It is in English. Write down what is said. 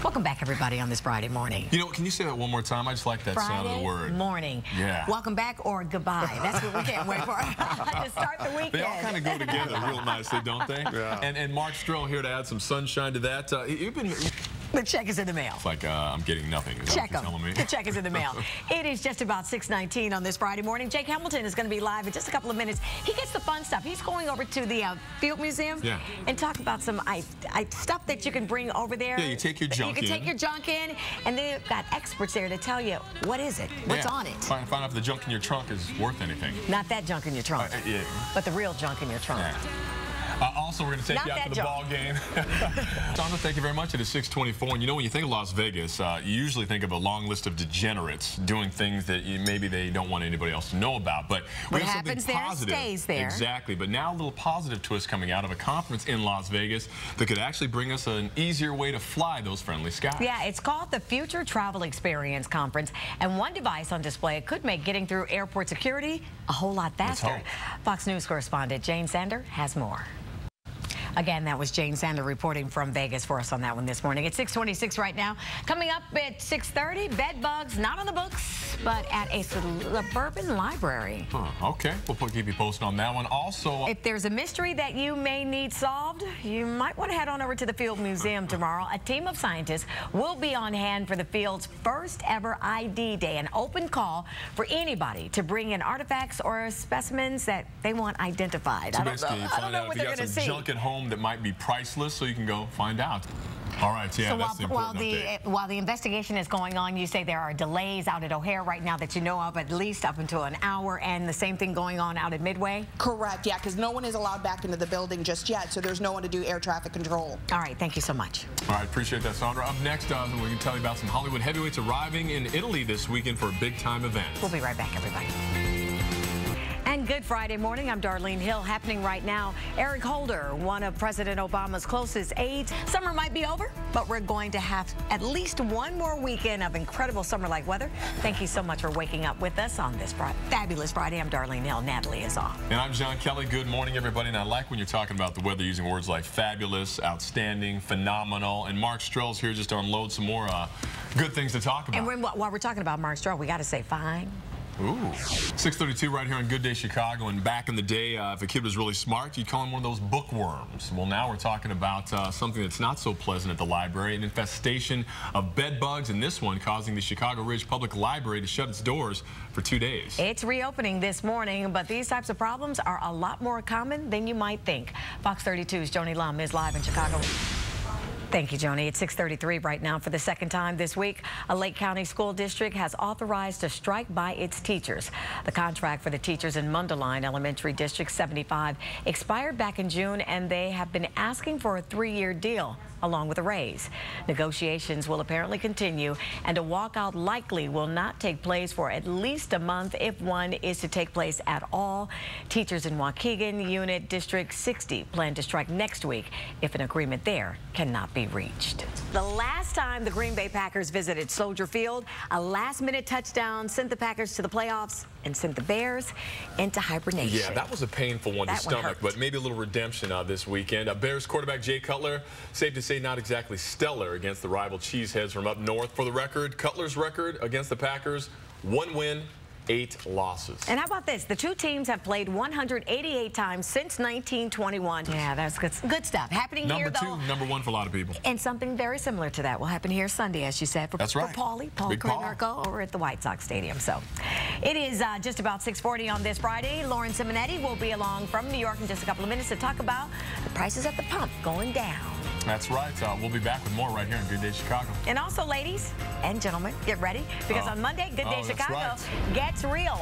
Welcome back, everybody, on this Friday morning. You know, can you say that one more time? I just like that sound of the word. Friday morning. Yeah. Welcome back or goodbye. That's what we can't wait for to start the weekend. They all kind of go together real nicely, don't they? Yeah. And Mark Stroh here to add some sunshine to that. You've been... The check is in the mail. It's like I'm getting nothing. Is check that what you're telling me? The check is in the mail. It is just about 6:19 on this Friday morning. Jake Hamilton is going to be live in just a couple of minutes. He gets the fun stuff. He's going over to the Field Museum and talk about some stuff that you can bring over there. Yeah, you take your junk in. You can take your junk in, and they've got experts there to tell you what is it, what's on it. Find out if the junk in your trunk is worth anything. Not that junk in your trunk, but the real junk in your trunk. Yeah. Also, we're going to take you out to the ball game. Sandra, thank you very much. It is 6:24, and you know, when you think of Las Vegas, you usually think of a long list of degenerates doing things that maybe they don't want anybody else to know about. But what happens there stays there. Exactly. But now a little positive twist coming out of a conference in Las Vegas that could actually bring us an easier way to fly those friendly skies. Yeah, it's called the Future Travel Experience Conference, and one device on display could make getting through airport security a whole lot faster. Fox News correspondent Jane Sander has more. Again, that was Jane Sander reporting from Vegas for us on that one this morning. It's 6:26 right now. Coming up at 6:30, bed bugs not on the books, but at a suburban library. Okay, we'll keep you posted on that one. Also, if there's a mystery that you may need solved, you might want to head on over to the Field Museum tomorrow. A team of scientists will be on hand for the Field's first ever ID Day, an open call for anybody to bring in artifacts or specimens that they want identified. So basically, I don't know what they're going to see. Junk at home that might be priceless, so you can go find out. All right, yeah, so that's the important update. While the investigation is going on, you say there are delays out at O'Hare right now that you know of, at least up until an hour, and the same thing going on out at Midway? Correct, yeah, because no one is allowed back into the building just yet, so there's no one to do air traffic control. All right, thank you so much. All right, appreciate that, Sandra. Up next, we can tell you about some Hollywood heavyweights arriving in Italy this weekend for a big-time event. We'll be right back, everybody. And good Friday morning. I'm Darlene Hill. Happening right now, Eric Holder, one of President Obama's closest aides. Summer might be over, but we're going to have at least one more weekend of incredible summer-like weather. Thank you so much for waking up with us on this fabulous Friday. I'm Darlene Hill. Natalie is off. And I'm John Kelly. Good morning, everybody. And I like when you're talking about the weather using words like fabulous, outstanding, phenomenal. And Mark Stroh's here just to unload some more good things to talk about. And while we're talking about Mark Stroh, we got to say fine. Ooh. 6:32 right here on Good Day Chicago. And back in the day, if a kid was really smart, you'd call him one of those bookworms. Well, now we're talking about something that's not so pleasant at the library, an infestation of bed bugs, and this one causing the Chicago Ridge Public Library to shut its doors for 2 days. It's reopening this morning, but these types of problems are a lot more common than you might think. Fox 32's Joni Lum is live in Chicago. Thank you, Joni. It's 6:33 right now. For the second time this week, a Lake County school district has authorized a strike by its teachers. The contract for the teachers in Mundelein Elementary District 75 expired back in June, and they have been asking for a 3-year deal along with a raise. Negotiations will apparently continue, and a walkout likely will not take place for at least a month, if one is to take place at all. Teachers in Waukegan Unit District 60 plan to strike next week if an agreement there cannot be reached. The last time the Green Bay Packers visited Soldier Field, a last-minute touchdown sent the Packers to the playoffs and sent the Bears into hibernation. Yeah, that was a painful one to stomach, but maybe a little redemption this weekend. Bears quarterback Jay Cutler, safe to say not exactly stellar against the rival Cheeseheads from up north. For the record, Cutler's record against the Packers, 1 win, 8 losses. And how about this? The two teams have played 188 times since 1921. Yeah, that's good stuff. Happening here, though. Number 1 for a lot of people. And something very similar to that will happen here Sunday, as you said, for Paul Konerko over at the White Sox Stadium. So it is just about 6:40 on this Friday. Lauren Simonetti will be along from New York in just a couple of minutes to talk about the prices at the pump going down. That's right. We'll be back with more right here on Good Day Chicago. And also, ladies and gentlemen, get ready, because on Monday, Good Day Chicago gets real.